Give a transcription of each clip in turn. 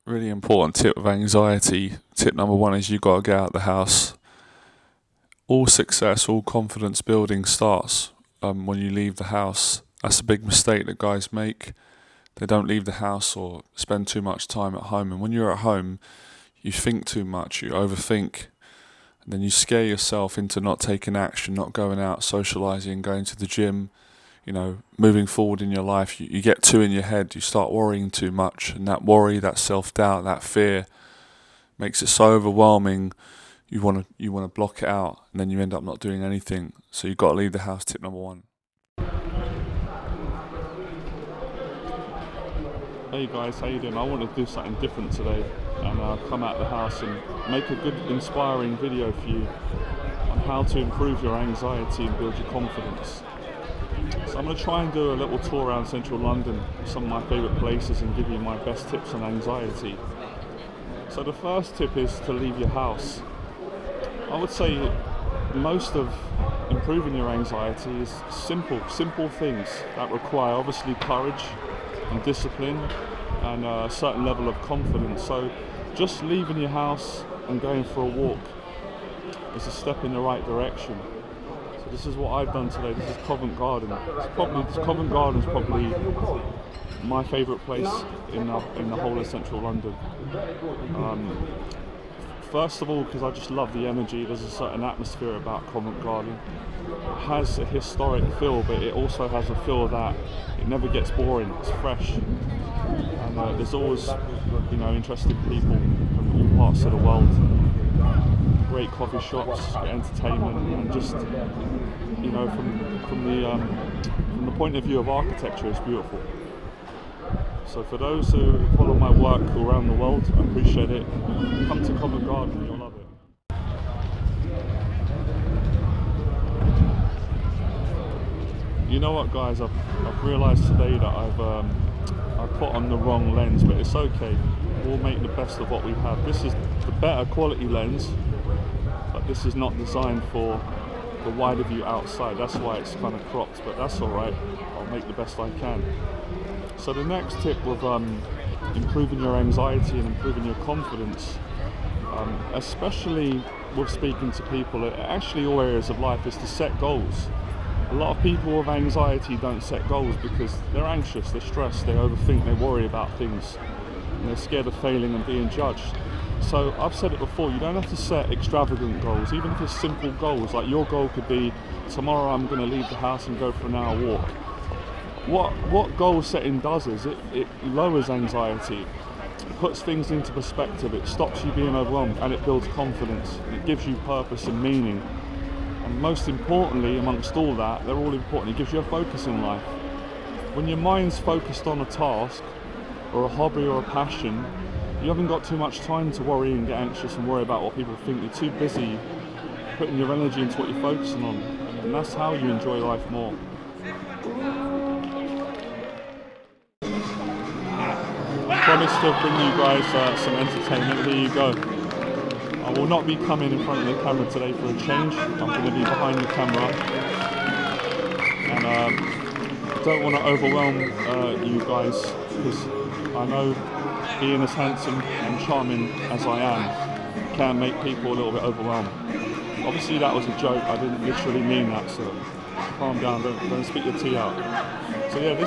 Really important tip with anxiety. Tip number one is you got to get out of the house. All success, all confidence building starts when you leave the house. That's a big mistake that guys make. They don't leave the house or spend too much time at home. And when you're at home, you think too much, you overthink. And then you scare yourself into not taking action, not going out, socialising, going to the gym, moving forward in your life. You get too in your head, you start worrying too much. And that worry, that self-doubt, that fear makes it so overwhelming. You want to block it out, and then you end up not doing anything. So you've got to leave the house, tip number one. Hey guys, how you doing? I want to do something different today and come out of the house and make a good, inspiring video for you on how to improve your anxiety and build your confidence. So I'm going to try and do a little tour around central London, some of my favourite places, and give you my best tips on anxiety. So the first tip is to leave your house. I would say most of improving your anxiety is simple things that require obviously courage and discipline and a certain level of confidence. So just leaving your house and going for a walk is a step in the right direction. So this is what I've done today. This is Covent Garden. Covent Garden is probably my favourite place in the whole of central London. First of all, because I just love the energy. There's a certain atmosphere about Covent Garden. It has a historic feel, but it also has a feel that it never gets boring. It's fresh, and there's always, interesting people from all parts of the world. Great coffee shops, entertainment, and just, from the point of view of architecture, it's beautiful. So for those who follow my work around the world, I appreciate it. Come to Covent Garden, you'll love it. You know what, guys? I've realised today that I've put on the wrong lens, but it's okay. We'll make the best of what we have. This is the better quality lens, but this is not designed for the wider view outside. That's why it's kind of cropped, but that's all right. I'll make the best I can. So the next tip with improving your anxiety and improving your confidence, especially with speaking to people, actually all areas of life, is to set goals. A lot of people with anxiety don't set goals because they're anxious, they're stressed, they overthink, they worry about things, and they're scared of failing and being judged. So I've said it before, you don't have to set extravagant goals, even if it's simple goals. Like your goal could be, tomorrow I'm going to leave the house and go for an hour walk. What goal setting does is it lowers anxiety, it puts things into perspective, it stops you being overwhelmed, and it builds confidence. It gives you purpose and meaning. And most importantly, amongst all that, they're all important, it gives you a focus in life. When your mind's focused on a task or a hobby or a passion, you haven't got too much time to worry and get anxious and worry about what people think. You're too busy putting your energy into what you're focusing on, and that's how you enjoy life more. I promise to bring you guys some entertainment. Here you go. I will not be coming in front of the camera today for a change. I'm going to be behind the camera, and I don't want to overwhelm you guys, because I know being as handsome and charming as I am can make people a little bit overwhelmed. Obviously that was a joke, I didn't literally mean that, so calm down, don't spit your tea out. So yeah,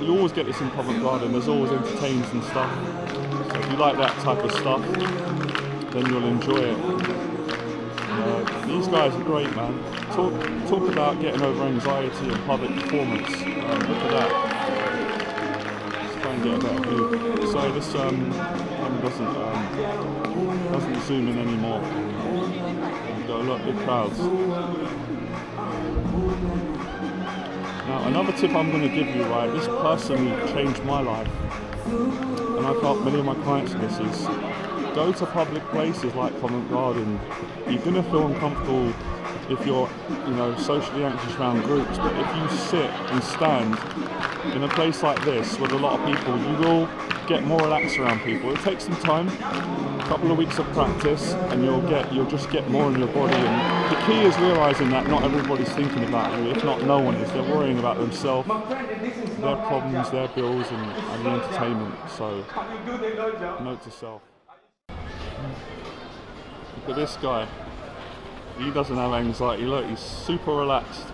you always get this in Covent Garden, there's always entertainers and stuff. So if you like that type of stuff, then you'll enjoy it. These guys are great, man. Talk about getting over anxiety and public performance. Look at that. Let's try and get a better view. So this doesn't zoom in anymore. There we go, look, big crowds. Now another tip I'm going to give you, right, this personally changed my life, and I've helped many of my clients with this, is go to public places like Covent Garden. You're going to feel uncomfortable if you're, socially anxious around groups, but if you sit and stand in a place like this with a lot of people, you will get more relaxed around people. It takes some time, a couple of weeks of practice, and you'll just get more in your body. And the key is realizing that not everybody's thinking about you. If not, no one is. They're worrying about themselves, their problems, their bills, and the entertainment. So, note to self. Look at this guy. He doesn't have anxiety. Look, he's super relaxed,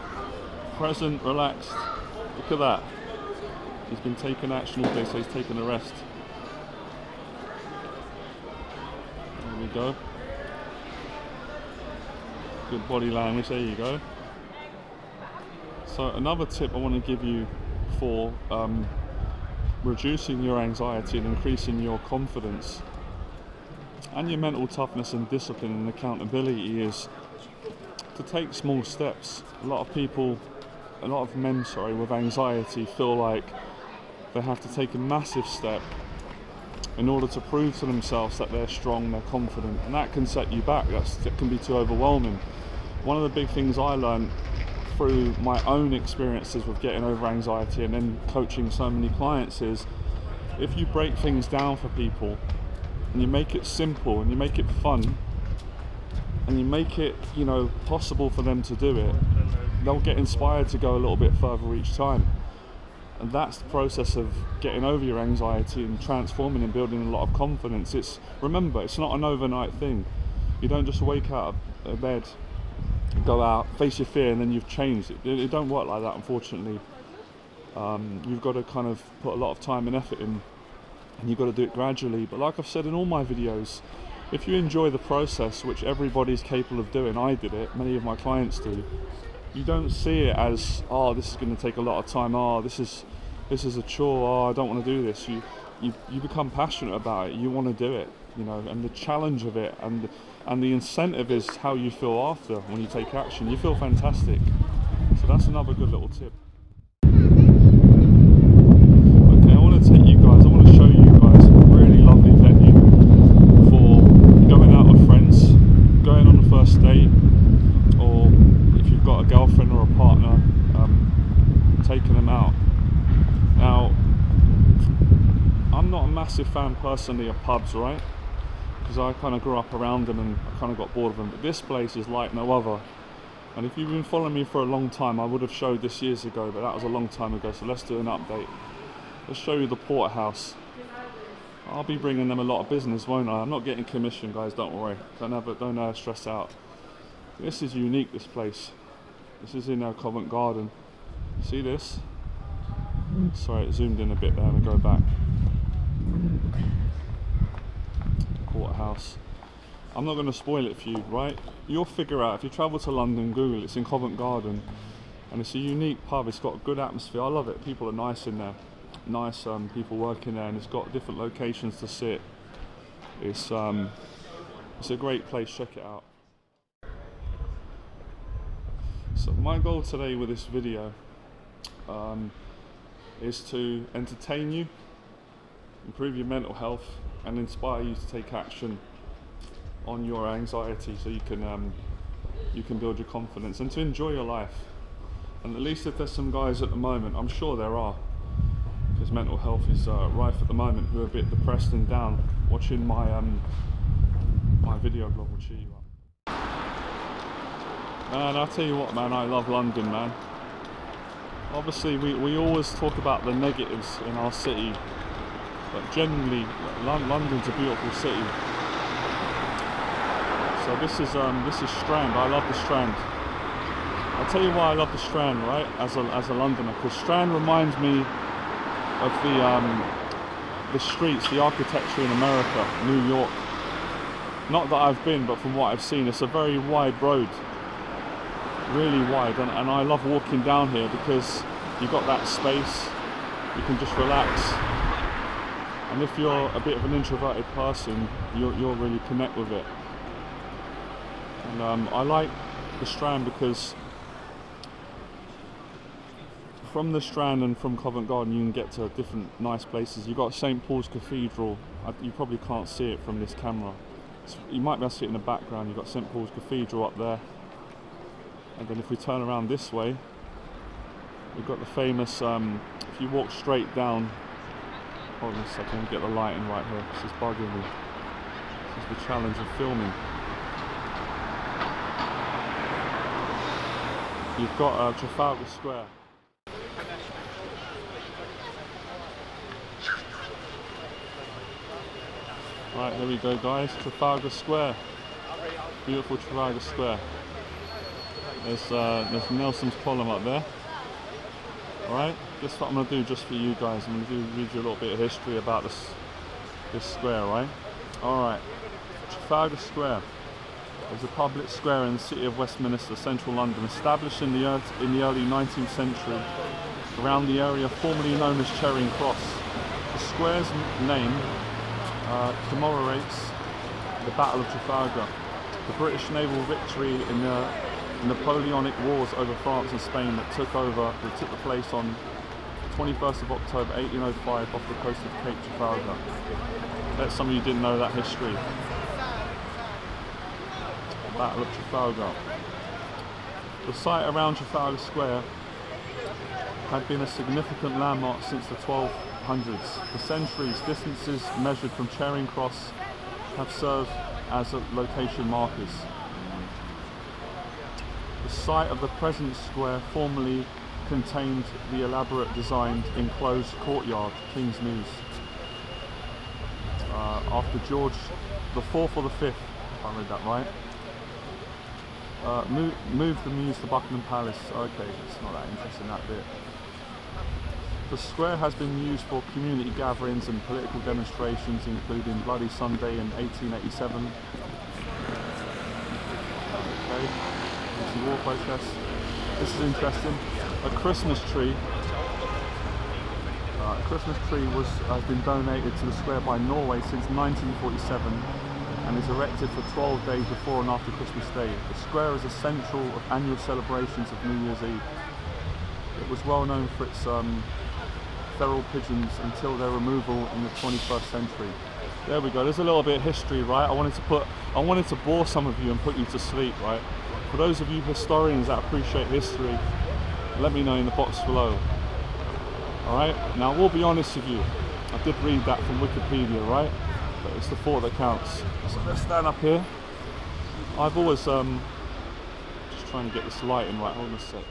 present, relaxed. Look at that. He's been taking action all day, so he's taking a rest. There we go. Good body language, there you go. So another tip I want to give you for reducing your anxiety and increasing your confidence and your mental toughness and discipline and accountability is to take small steps. A lot of men with anxiety feel like they have to take a massive step in order to prove to themselves that they're strong, they're confident, and that can set you back. That can be too overwhelming. One of the big things I learned through my own experiences with getting over anxiety and then coaching so many clients is, if you break things down for people and you make it simple and you make it fun and you make it, possible for them to do it, they'll get inspired to go a little bit further each time. And that's the process of getting over your anxiety and transforming and building a lot of confidence. Remember, it's not an overnight thing. You don't just wake up out of bed, go out, face your fear, and then you've changed. It don't work like that, unfortunately. You've got to kind of put a lot of time and effort in, and you've got to do it gradually. But like I've said in all my videos, if you enjoy the process, which everybody's capable of doing, I did it, many of my clients do, you don't see it as, oh, this is going to take a lot of time, oh, this is a chore, oh, I don't want to do this. You become passionate about it, you want to do it, and the challenge of it and the incentive is how you feel after when you take action. You feel fantastic. So that's another good little tip. Okay, I want to show you guys a really lovely venue for going out with friends, going on the first date, or if you've got a girlfriend or a partner, taking them out. Now, I'm not a massive fan personally of pubs, right? Because I kind of grew up around them and I kind of got bored of them. But this place is like no other. And if you've been following me for a long time, I would have showed this years ago, but that was a long time ago. So let's do an update. Let's show you the porterhouse. I'll be bringing them a lot of business, won't I? I'm not getting commission, guys, don't worry. Don't stress out. This is unique, this place. This is in Covent Garden. See this? Sorry, it zoomed in a bit there and go back. Porterhouse. I'm not going to spoil it for you, right? You'll figure out, if you travel to London, Google, it's in Covent Garden. And it's a unique pub, it's got a good atmosphere, I love it. People are nice in there. Nice people working there, and it's got different locations to sit. It's a great place, check it out. So my goal today with this video is to entertain you, improve your mental health, and inspire you to take action on your anxiety so you can build your confidence and to enjoy your life. And at least if there's some guys at the moment, I'm sure there are, because mental health is rife at the moment, who are a bit depressed and down, watching my my video blog will cheer you up. Man, I'll tell you what, man, I love London, man. Obviously we always talk about the negatives in our city, but generally London's a beautiful city. So this is Strand. I love the Strand. I'll tell you why I love the Strand, right, as a Londoner, because Strand reminds me of the streets, the architecture in America, New York. Not that I've been, but from what I've seen, it's a very wide road, really wide, and I love walking down here because you've got that space, you can just relax, and if you're a bit of an introverted person, you'll really connect with it. And I like the Strand because from the Strand and from Covent Garden you can get to different nice places. You've got St. Paul's Cathedral. You probably can't see it from this camera. You might be able to see it in the background. You've got St. Paul's Cathedral up there. And then if we turn around this way, we've got the famous, if you walk straight down Hold on a second, let me get the lighting right here. This is bugging me. This is the challenge of filming. You've got Trafalgar Square. Right, here we go guys, Trafalgar Square. Beautiful Trafalgar Square. There's Nelson's column up there. Alright, guess what I'm going to do just for you guys. I'm going to read you a little bit of history about this square, right? Alright, Trafalgar Square is a public square in the city of Westminster, central London, established in the early 19th century around the area formerly known as Charing Cross. The square's name commemorates the Battle of Trafalgar, the British naval victory in the Napoleonic Wars over France and Spain that took the place on 21st of October 1805 off the coast of Cape Trafalgar. Bet some of you didn't know that history. Battle of Trafalgar. The site around Trafalgar Square had been a significant landmark since the 1200s. For centuries, distances measured from Charing Cross have served as location markers. The site of the present square formerly contained the elaborate designed enclosed courtyard, King's News. After George the Fourth or the Fifth, if I read that right, moved the Mews to Buckingham Palace. Okay, it's not that interesting, that bit. The square has been used for community gatherings and political demonstrations, including Bloody Sunday in 1887. Okay, war protests. This is interesting. A Christmas tree. A Christmas tree has been donated to the square by Norway since 1947 and is erected for 12 days before and after Christmas Day. The square is a central of annual celebrations of New Year's Eve. It was well known for its feral pigeons until their removal in the 21st century. There we go. There's a little bit of history, right? I wanted to bore some of you and put you to sleep, right? For those of you historians that appreciate history, let me know in the box below. Alright, now we'll be honest with you. I did read that from Wikipedia, right? But it's the thought that counts. So let's stand up here. I've always, just trying to get this lighting right, hold on a sec.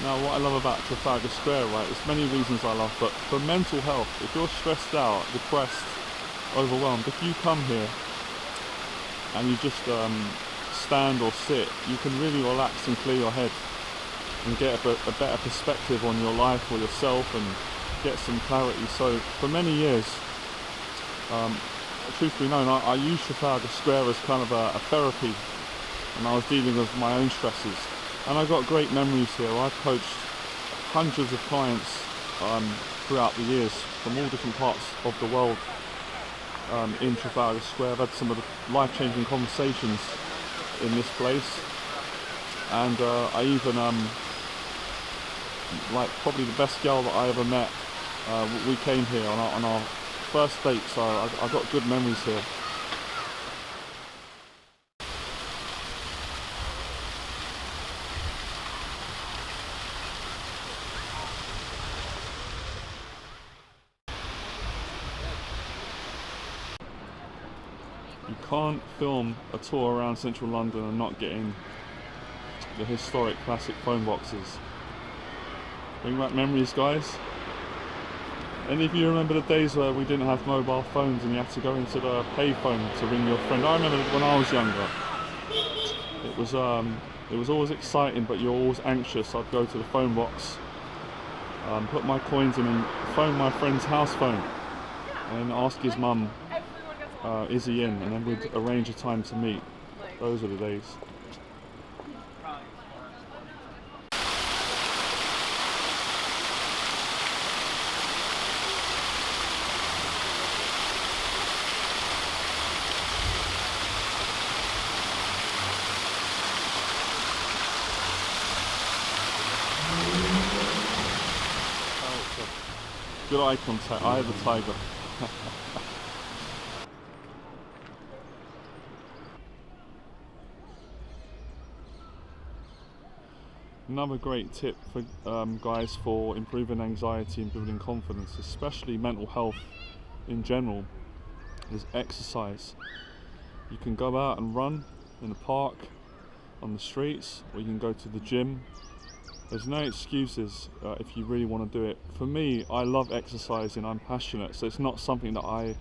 Now what I love about Trafalgar Square, right, there's many reasons I love, but for mental health, if you're stressed out, depressed, overwhelmed, if you come here and you just stand or sit, you can really relax and clear your head and get a better perspective on your life or yourself and get some clarity. So for many years, truth be known, I used Trafalgar Square as kind of a therapy when I was dealing with my own stresses. And I got great memories here. I've coached hundreds of clients throughout the years from all different parts of the world in Trafalgar Square. I've had some of the life-changing conversations in this place, and I even like probably the best girl that I ever met. We came here on our first date, so I got good memories here. You can't film a tour around central London and not get in the historic classic phone boxes. Bring back memories, guys. Any of you remember the days where we didn't have mobile phones and you had to go into the payphone to ring your friend? I remember when I was younger, It was always exciting, but you're always anxious. I'd go to the phone box, put my coins in and phone my friend's house phone and ask his mum, is he in? And then we'd arrange a time to meet. Those are the days. Good eye contact, eye of the tiger. Another great tip for guys for improving anxiety and building confidence, especially mental health in general, is exercise. You can go out and run in the park, on the streets, or you can go to the gym. There's no excuses if you really want to do it. For me, I love exercising, I'm passionate, so it's not something that I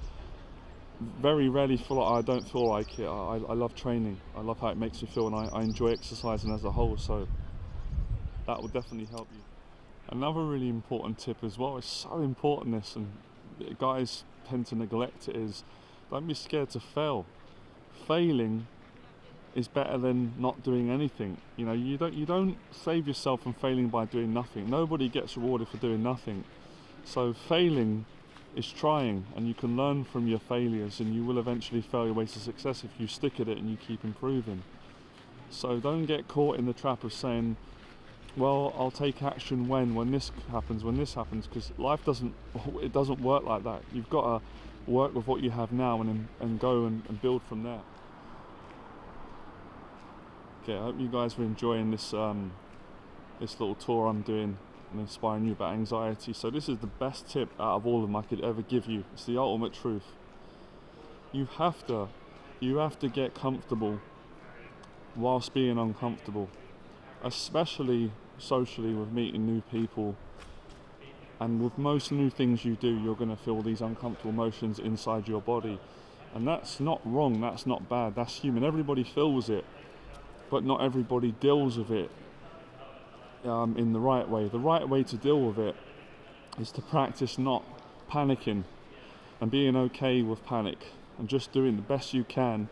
very rarely feel like I don't feel like it. I love training, I love how it makes me feel, and I enjoy exercising as a whole, so that will definitely help you. Another really important tip as well, it's so important this, and guys tend to neglect it, is don't be scared to fail. Failing is better than not doing anything. You know, you don't save yourself from failing by doing nothing. Nobody gets rewarded for doing nothing. So failing is trying, and you can learn from your failures, and you will eventually fail your way to success if you stick at it and you keep improving. So don't get caught in the trap of saying, well, I'll take action when this happens, because life doesn't work like that. You've got to work with what you have now and go and build from there. Okay, I hope you guys are enjoying this this little tour I'm doing and inspiring you about anxiety. So this is the best tip out of all of them I could ever give you. It's the ultimate truth. You have to get comfortable whilst being uncomfortable, especially socially with meeting new people. And with most new things you do, you're going to feel these uncomfortable emotions inside your body. And that's not wrong, that's not bad, that's human. Everybody feels it, but not everybody deals with it in the right way. The right way to deal with it is to practice not panicking and being okay with panic and just doing the best you can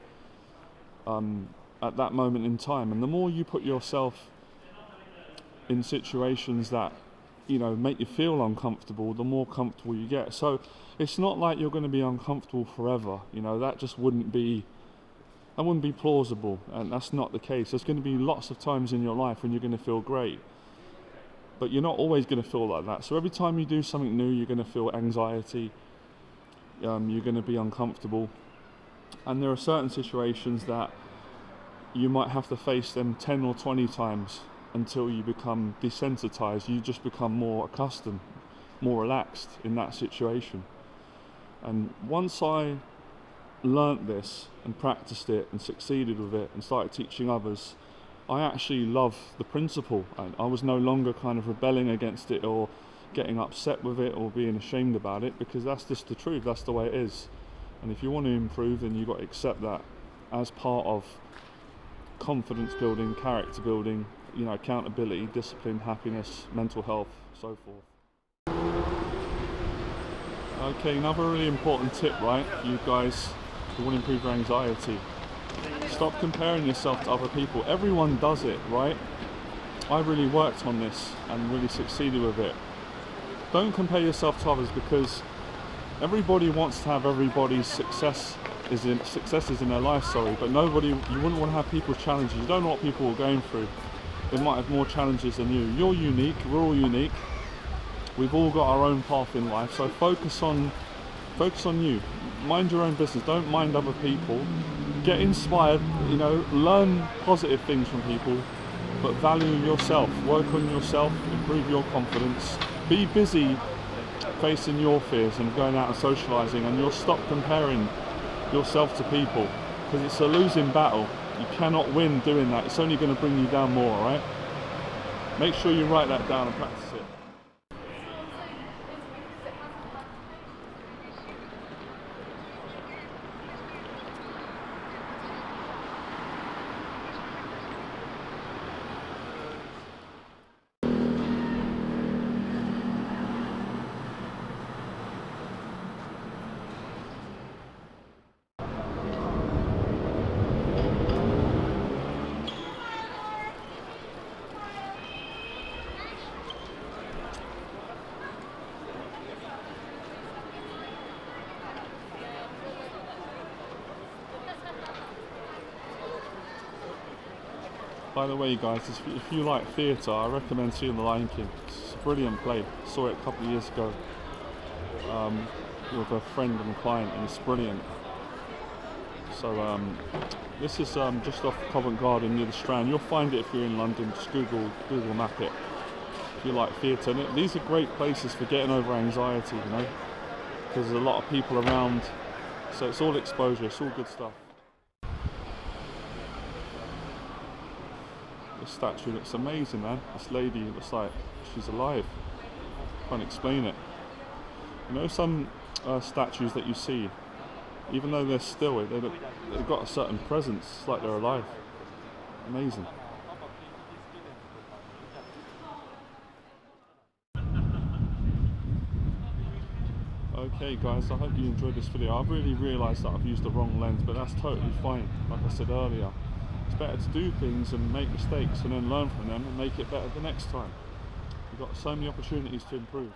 at that moment in time. And the more you put yourself in situations that, you know, make you feel uncomfortable, the more comfortable you get. So it's not like you're going to be uncomfortable forever. You know, that wouldn't be plausible, and that's not the case. There's going to be lots of times in your life when you're going to feel great, but you're not always going to feel like that. So every time you do something new, you're going to feel anxiety, you're going to be uncomfortable, and there are certain situations that you might have to face them 10 or 20 times until you become desensitized. You just become more accustomed, more relaxed in that situation. And once I learnt this and practiced it and succeeded with it and started teaching others, I actually love the principle. I was no longer kind of rebelling against it or getting upset with it or being ashamed about it, because that's just the truth, that's the way it is. And if you want to improve, then you've got to accept that as part of confidence building, character building, you know, accountability, discipline, happiness, mental health, so forth. Okay, another really important tip, right, for you guys who want to improve your anxiety. Stop comparing yourself to other people. Everyone does it, right? I really worked on this and really succeeded with it. Don't compare yourself to others, because everybody wants to have everybody's successes in their life, but you wouldn't want to have people's challenges. You don't know what people are going through. They might have more challenges than you. You're unique, we're all unique. We've all got our own path in life, so focus on you. Mind your own business, don't mind other people. Get inspired, you know, learn positive things from people, but value yourself, work on yourself, improve your confidence. Be busy facing your fears and going out and socialising, and you'll stop comparing yourself to people, because it's a losing battle. You cannot win doing that. It's only going to bring you down more, right? Make sure you write that down and practice it. By the way, guys, if you like theatre, I recommend seeing The Lion King. It's a brilliant play. Saw it a couple of years ago with a friend and a client, and it's brilliant. So this is just off Covent Garden near the Strand. You'll find it if you're in London. Just Google map it if you like theatre. And these are great places for getting over anxiety, you know, because there's a lot of people around. So it's all exposure. It's all good stuff. This statue looks amazing, man. This lady looks like she's alive. Can't explain it. You know, some statues that you see, even though they're still, they've got a certain presence. It's like they're alive. Amazing. Okay guys, I hope you enjoyed this video. I've really realised that I've used the wrong lens, but that's totally fine. Like I said earlier, it's better to do things and make mistakes and then learn from them and make it better the next time. You've got so many opportunities to improve.